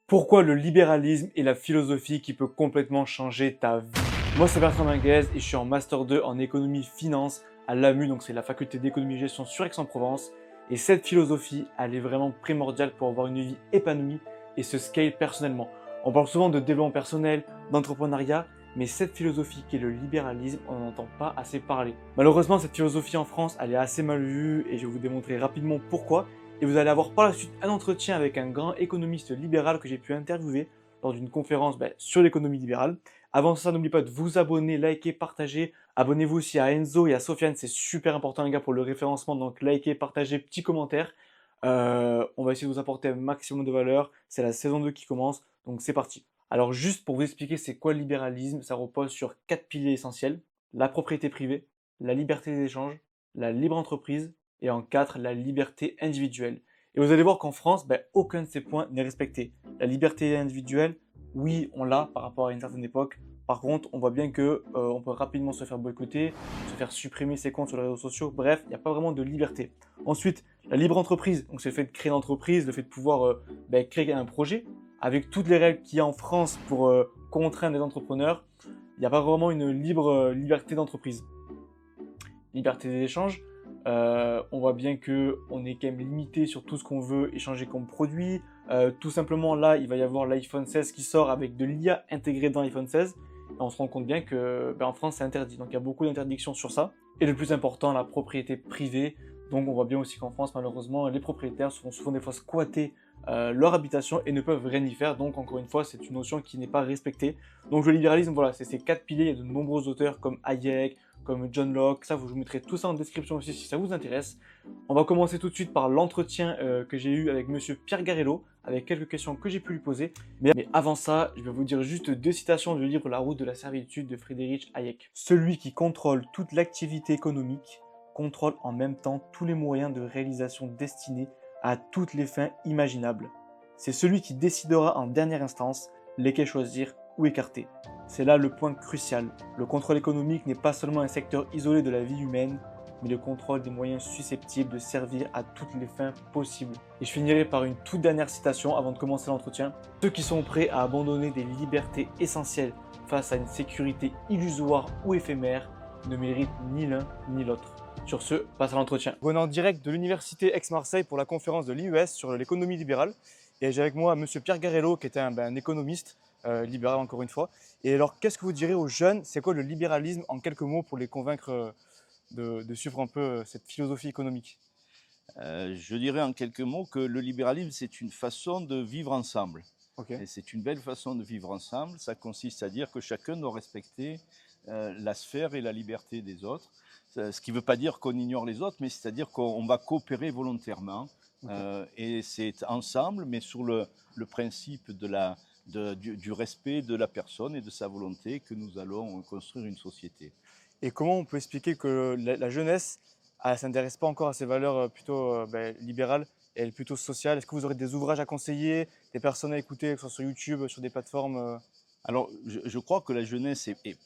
Pourquoi le libéralisme est la philosophie qui peut complètement changer ta vie? Moi, c'est Bertrand Minguez et je suis en Master 2 en économie finance à l'AMU, donc c'est la faculté d'économie et gestion sur Aix-en-Provence. Et cette philosophie, elle est vraiment primordiale pour avoir une vie épanouie et se scale personnellement. On parle souvent de développement personnel, d'entrepreneuriat, mais cette philosophie qui est le libéralisme, on n'en entend pas assez parler. Malheureusement, cette philosophie en France, elle est assez mal vue et je vais vous démontrer rapidement pourquoi. Et vous allez avoir par la suite un entretien avec un grand économiste libéral que j'ai pu interviewer lors d'une conférence sur l'économie libérale. Avant ça, n'oubliez pas de vous abonner, liker, partager. Abonnez-vous aussi à Enzo et à Sofiane, c'est super important les gars pour le référencement. Donc likez, partagez, petit commentaire. On va essayer de vous apporter un maximum de valeur. C'est la saison 2 qui commence, donc c'est parti. Alors juste pour vous expliquer c'est quoi le libéralisme, ça repose sur 4 piliers essentiels. La propriété privée, la liberté des échanges, la libre entreprise et en 4, la liberté individuelle. Et vous allez voir qu'en France, aucun de ces points n'est respecté. La liberté individuelle, oui, on l'a par rapport à une certaine époque. Par contre, on voit bien que on peut rapidement se faire boycotter, se faire supprimer ses comptes sur les réseaux sociaux. Bref, il n'y a pas vraiment de liberté. Ensuite, la libre entreprise, donc c'est le fait de créer une entreprise, le fait de pouvoir créer un projet avec toutes les règles qu'il y a en France pour contraindre les entrepreneurs. Il n'y a pas vraiment une liberté d'entreprise. Liberté des échanges, on voit bien qu'on est quand même limité sur tout ce qu'on veut échanger comme produit. Tout simplement, là, il va y avoir l'iPhone 16 qui sort avec de l'IA intégrée dans l'iPhone 16. Et on se rend compte bien que en France, c'est interdit. Donc, il y a beaucoup d'interdictions sur ça. Et le plus important, la propriété privée. Donc, on voit bien aussi qu'en France, malheureusement, les propriétaires seront souvent des fois squattés leur habitation et ne peuvent rien y faire. Donc, encore une fois, c'est une notion qui n'est pas respectée. Donc, le libéralisme, voilà, c'est ces 4 piliers. Il y a de nombreux auteurs comme Hayek, comme John Locke. Ça, je vous mettrai tout ça en description aussi si ça vous intéresse. On va commencer tout de suite par l'entretien que j'ai eu avec monsieur Pierre Garello, avec quelques questions que j'ai pu lui poser. Mais avant ça, je vais vous dire juste 2 citations du livre La route de la servitude de Friedrich Hayek. Celui qui contrôle toute l'activité économique contrôle en même temps tous les moyens de réalisation destinés à toutes les fins imaginables. C'est celui qui décidera en dernière instance lesquels choisir ou écarter. C'est là le point crucial. Le contrôle économique n'est pas seulement un secteur isolé de la vie humaine, mais le contrôle des moyens susceptibles de servir à toutes les fins possibles. Et je finirai par une toute dernière citation avant de commencer l'entretien. Ceux qui sont prêts à abandonner des libertés essentielles face à une sécurité illusoire ou éphémère ne méritent ni l'un ni l'autre. Sur ce, passe à l'entretien. On est en direct de l'université Aix-Marseille pour la conférence de l'IES sur l'économie libérale. Et j'ai avec moi monsieur Pierre Garello qui était un économiste libéral encore une fois. Et alors, qu'est-ce que vous direz aux jeunes? C'est quoi le libéralisme en quelques mots pour les convaincre de suivre un peu cette philosophie économique? Je dirais en quelques mots que le libéralisme, c'est une façon de vivre ensemble. Ok, Et c'est une belle façon de vivre ensemble. Ça consiste à dire que chacun doit respecter la sphère et la liberté des autres. Ce qui ne veut pas dire qu'on ignore les autres, mais c'est-à-dire qu'on va coopérer volontairement. ok. Et c'est ensemble, mais sur le principe du respect de la personne et de sa volonté que nous allons construire une société. Et comment on peut expliquer que la jeunesse, elle s'intéresse pas encore à ces valeurs plutôt libérales et elle est plutôt sociale? Est-ce que vous aurez des ouvrages à conseiller, des personnes à écouter, que ce soit sur YouTube, sur des plateformes Alors, je crois que la jeunesse est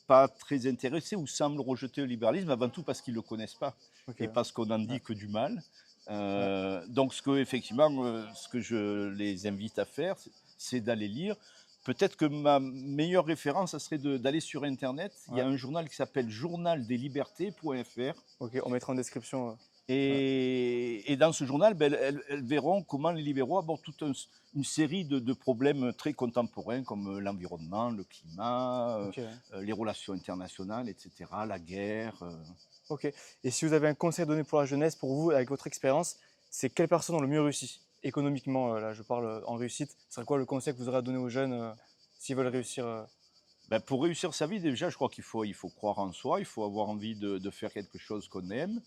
pas très intéressés ou semblent rejeter le libéralisme avant tout parce qu'ils ne le connaissent pas Ok, et parce qu'on n'en ouais, dit que du mal. ouais. Donc effectivement, ce que je les invite à faire, c'est d'aller lire. Peut-être que ma meilleure référence, ça serait d'aller sur Internet. Il y Ouais. a un journal qui s'appelle journaldeslibertés.fr. Ok, on mettra en description. Ouais. Et dans ce journal, elles verront comment les libéraux abordent toute une série de problèmes très contemporains comme l'environnement, le climat, Ok, ouais. les relations internationales, etc., la guerre. Ok. Et si vous avez un conseil à donner pour la jeunesse, pour vous, avec votre expérience, c'est quelles personnes ont le mieux réussi? Économiquement, là, je parle en réussite. Ce serait quoi le conseil que vous aurez à donner aux jeunes s'ils veulent réussir Pour réussir sa vie, déjà, je crois qu'il faut croire en soi, il faut avoir envie de faire quelque chose qu'on aime.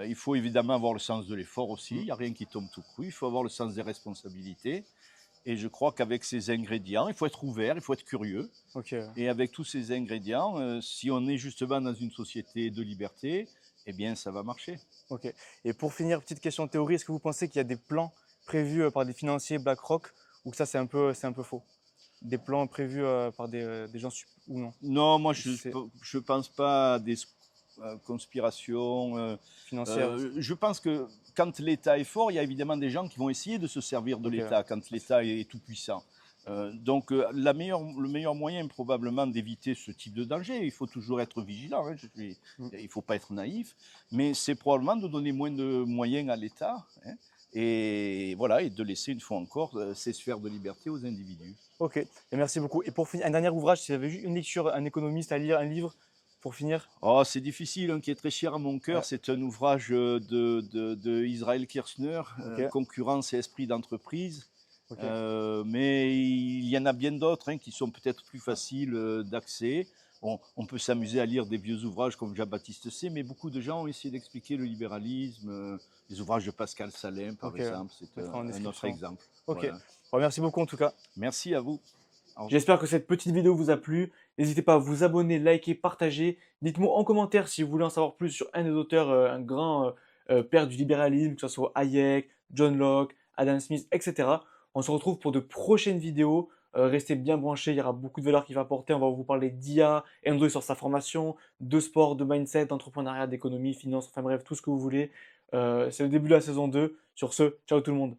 Il faut évidemment avoir le sens de l'effort aussi, il Hmm. n'y a rien qui tombe tout cru, il faut avoir le sens des responsabilités. Et je crois qu'avec ces ingrédients, il faut être ouvert, il faut être curieux. Ok. Et avec tous ces ingrédients, si on est justement dans une société de liberté, eh bien, ça va marcher. Ok. Et pour finir, petite question de théorie, est-ce que vous pensez qu'il y a des plans prévus par des financiers BlackRock ou que ça c'est un peu faux? Des plans prévus par des gens ou non? Non, moi, Ou c'est je pense pas à des conspiration. Financière. Je pense que quand l'État est fort, il y a évidemment des gens qui vont essayer de se servir de Ok. l'État quand l'État est tout puissant. Donc le meilleur moyen probablement d'éviter ce type de danger, il faut toujours être vigilant, hein, Mm. il ne faut pas être naïf, mais c'est probablement de donner moins de moyens à l'État, hein, et voilà, et de laisser une fois encore ces sphères de liberté aux individus. Ok, et merci beaucoup. Et pour finir, un dernier ouvrage, si vous avez juste une lecture, un économiste à lire, un livre pour finir. Oh, c'est difficile, hein, qui est très cher à mon cœur. Ouais, C'est un ouvrage de Israël Kirzner, ok, Concurrence et esprit d'entreprise. ok. Mais il y en a bien d'autres, hein, qui sont peut-être plus faciles d'accès. On peut s'amuser à lire des vieux ouvrages comme Jean-Baptiste C, mais beaucoup de gens ont essayé d'expliquer le libéralisme. Les ouvrages de Pascal Salin, par Ok, exemple, c'est on mettra en un autre description. exemple. Ok, Voilà. bon, merci beaucoup en tout cas. Merci à vous. Au revoir. J'espère que cette petite vidéo vous a plu. N'hésitez pas à vous abonner, liker, partager. Dites-moi en commentaire si vous voulez en savoir plus sur un des auteurs, un grand père du libéralisme, que ce soit Hayek, John Locke, Adam Smith, etc. On se retrouve pour de prochaines vidéos. Restez bien branchés, il y aura beaucoup de valeurs qui va apporter. On va vous parler d'IA, Andrew sur sa formation, de sport, de mindset, d'entrepreneuriat, d'économie, finance, enfin bref, tout ce que vous voulez. C'est le début de la saison 2. Sur ce, ciao tout le monde.